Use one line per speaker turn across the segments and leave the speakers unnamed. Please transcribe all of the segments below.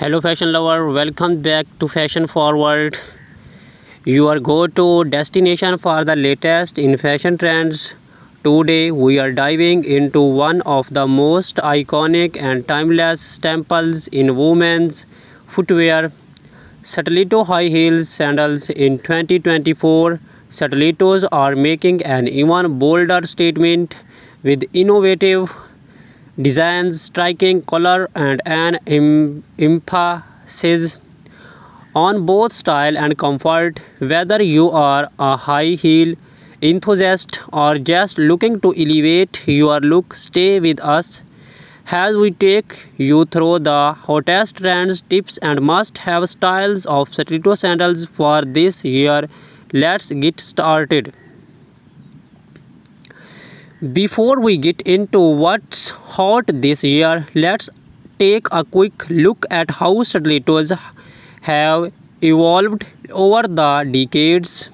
Hello fashion lover, welcome back to Fashion Forward, your go-to destination for the latest in fashion trends. Today we are diving into one of the most iconic and timeless staples in women's footwear, Stiletto high heels sandals. In 2024, stilettos are making an even bolder statement with innovative designs, striking color, and an emphasis on both style and comfort. Whether you are a high heel enthusiast or just looking to elevate your look, stay with us as we take you through the hottest trends, tips, and must have styles of stiletto sandals for this year. Let's get started. Before we get into what's hot this year, let's take a quick look at how stilettos have evolved over the decades.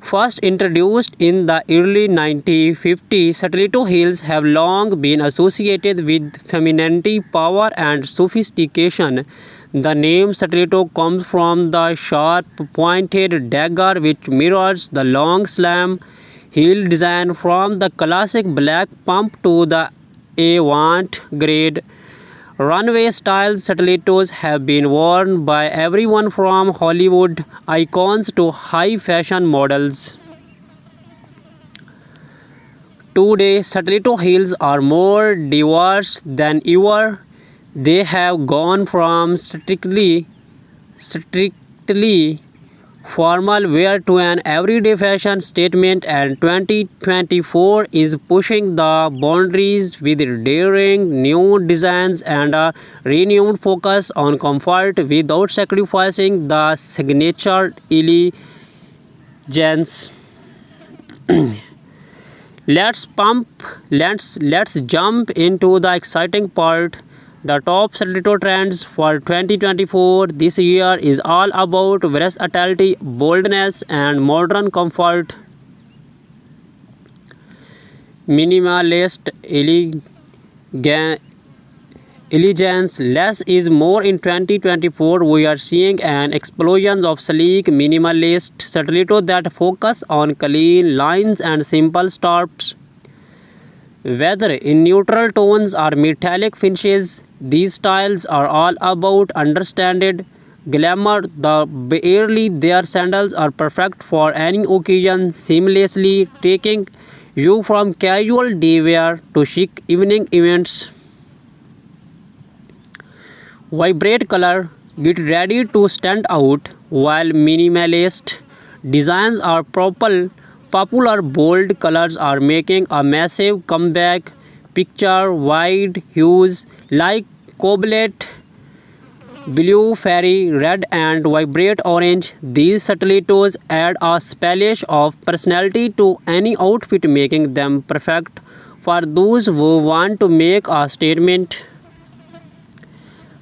First introduced in the early 1950s, stiletto heels have long been associated with femininity, power, and sophistication. The name stiletto comes from the sharp, pointed dagger which mirrors the long slam heel design from the classic black pump to the avant-garde runway style. Stilettos have been worn by everyone from Hollywood icons to high fashion models. Today, stiletto heels are more diverse than ever. They have gone from strictly formal wear to an everyday fashion statement, and 2024 is pushing the boundaries with daring new designs and a renewed focus on comfort without sacrificing the signature elegance. Let's jump into the exciting part. The top stiletto trends for 2024 this year is all about versatility, boldness, and modern comfort. Minimalist elegance, less is more. In 2024, we are seeing an explosion of sleek minimalist stiletto that focus on clean lines and simple stops. Whether in neutral tones or metallic finishes, these styles are all about understated glamour. The barely their sandals are perfect for any occasion, seamlessly taking you from casual day wear to chic evening events. Vibrant color, get ready to stand out. While minimalist designs are popular, bold colors are making a massive comeback. Picture wide hues like cobalt blue, fairy red, and vibrant orange. These stilettos add a splash of personality to any outfit, making them perfect for those who want to make a statement.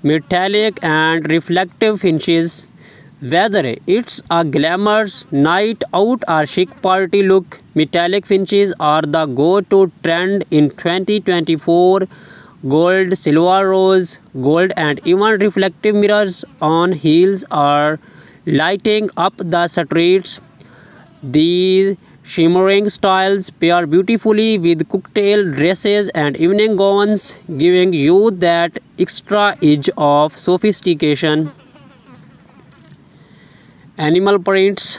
Metallic and reflective finishes. Whether it's a glamorous night out or chic party look, metallic finishes are the go-to trend in 2024. Gold, silver, rose, gold, and even reflective mirrors on heels are lighting up the streets. These shimmering styles pair beautifully with cocktail dresses and evening gowns, giving you that extra edge of sophistication. Animal prints.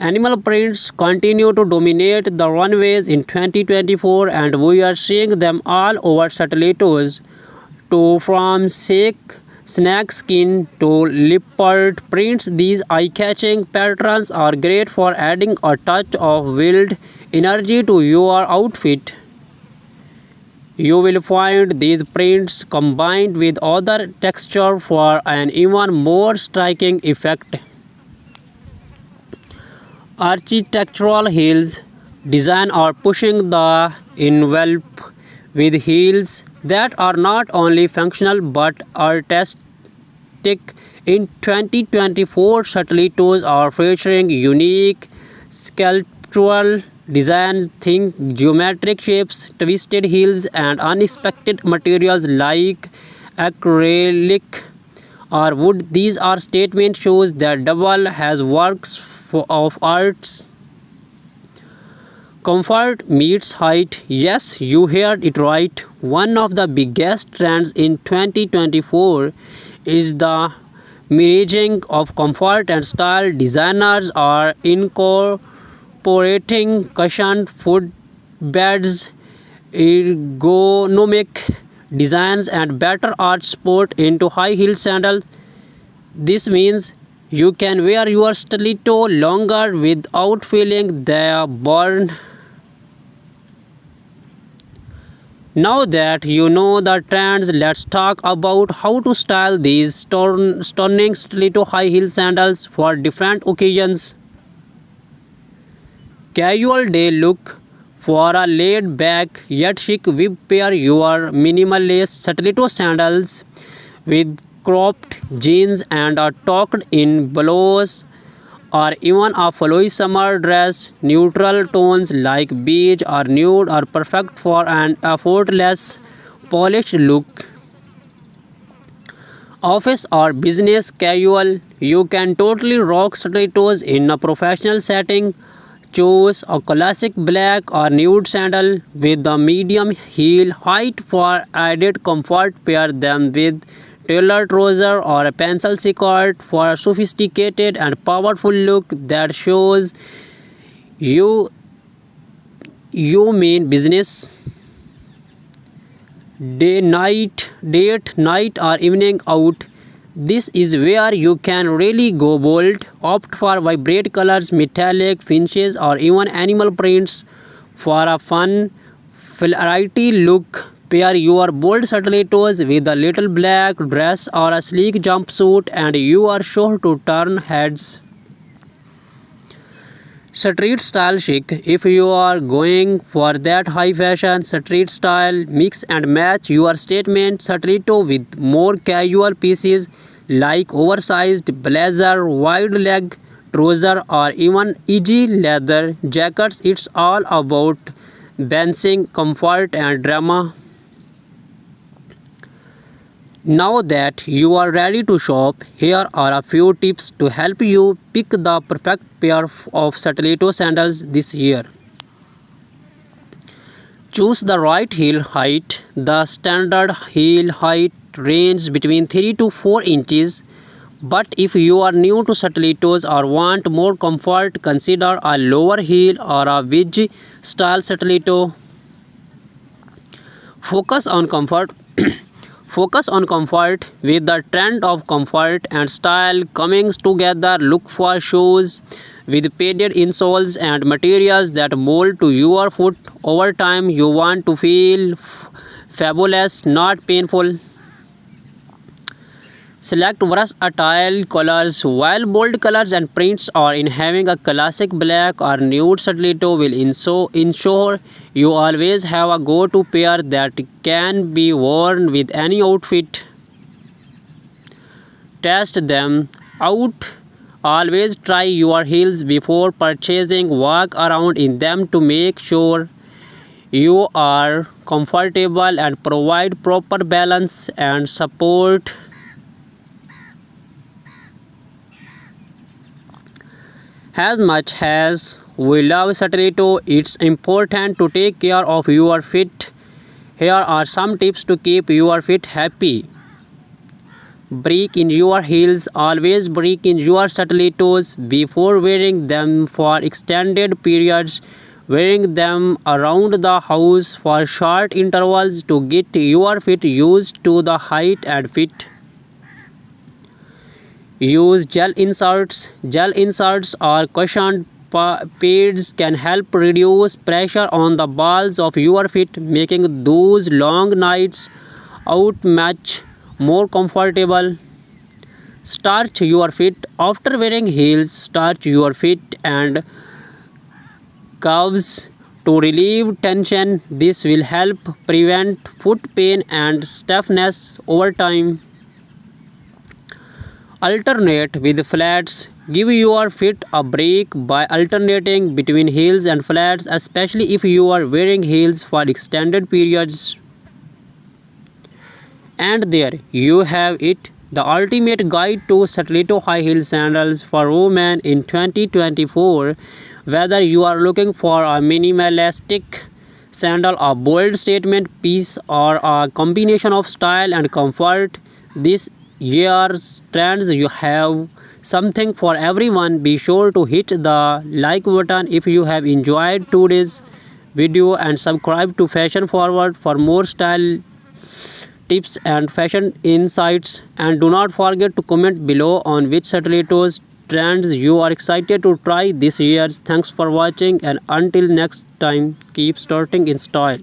Animal prints continue to dominate the runways in 2024, and we are seeing them all over stilettos, to from snake skin to leopard prints. These eye-catching patterns are great for adding a touch of wild energy to your outfit. You will find these prints combined with other texture for an even more striking effect. Architectural heels design are pushing the envelope with heels that are not only functional but artistic. In 2024, stilettos are featuring unique sculptural designs. Think geometric shapes, twisted heels, and unexpected materials like acrylic or wood. These are statement shows that double has works of arts. Comfort meets height. Yes, you heard it right. One of the biggest trends in 2024 is the merging of comfort and style. Designers are incorporating cushioned footbeds, ergonomic designs, and better art support into high-heeled sandals. This means you can wear your stiletto longer without feeling the burn. Now that you know the trends, let's talk about how to style these stunning stiletto high heel sandals for different occasions. Casual day look. For a laid back yet chic whip, pair your minimalist stiletto sandals with cropped jeans and a tucked in blouse or even a flowy summer dress. Neutral tones like beige or nude are perfect for an effortless polished look. Office or business casual, you can totally rock stilettos in a professional setting. Choose a classic black or nude sandal with a medium heel height for added comfort. Pair them with tailored trouser or a pencil skirt for a sophisticated and powerful look that shows you mean business. Date night or evening out. This is where you can really go bold. Opt for vibrant colors, metallic finishes, or even animal prints for a fun, flighty look. Pair your bold stilettos with a little black dress or a sleek jumpsuit, and you are sure to turn heads. Street style chic. If you are going for that high fashion street style, mix and match your statement stiletto with more casual pieces like oversized blazer, wide leg trouser, or even easy leather jackets. It's all about balancing comfort and drama. Now that you are ready to shop, here are a few tips to help you pick the perfect pair of stiletto sandals this year. Choose the right heel height. The standard heel height ranges between 3 to 4 inches. But if you are new to stilettos or want more comfort, consider a lower heel or a wedge style stiletto. Focus on comfort. Focus on comfort. With the trend of comfort and style coming together, look for shoes with padded insoles and materials that mold to your foot. Over time, you want to feel fabulous, not painful. Select versatile colors. While bold colors and prints are in, having a classic black or nude stiletto will ensure you always have a go-to pair that can be worn with any outfit. Test them out. Always try your heels before purchasing. Walk around in them to make sure you are comfortable and provide proper balance and support. As much as we love stiletto, it's important to take care of your feet. Here are some tips to keep your feet happy. Break in your heels. Always break in your stilettos before wearing them for extended periods. Wearing them around the house for short intervals to get your feet used to the height and fit. Use gel inserts. Gel inserts or cushioned pads can help reduce pressure on the balls of your feet, making those long nights out much more comfortable. Starch your feet. After wearing heels, starch your feet and calves to relieve tension. This will help prevent foot pain and stiffness over time. Alternate with flats. Give your feet a break by alternating between heels and flats, especially if you are wearing heels for extended periods. And there you have it, the ultimate guide to stiletto high heel sandals for women in 2024. Whether you are looking for a minimalistic sandal, a bold statement piece, or a combination of style and comfort, this year's trends you have something for everyone. Be sure to hit the like button if you have enjoyed today's video and subscribe to Fashion Forward for more style tips and fashion insights, and do not forget to comment below on which stilettos trends you are excited to try this year. Thanks for watching, and until next time, keep starting in style.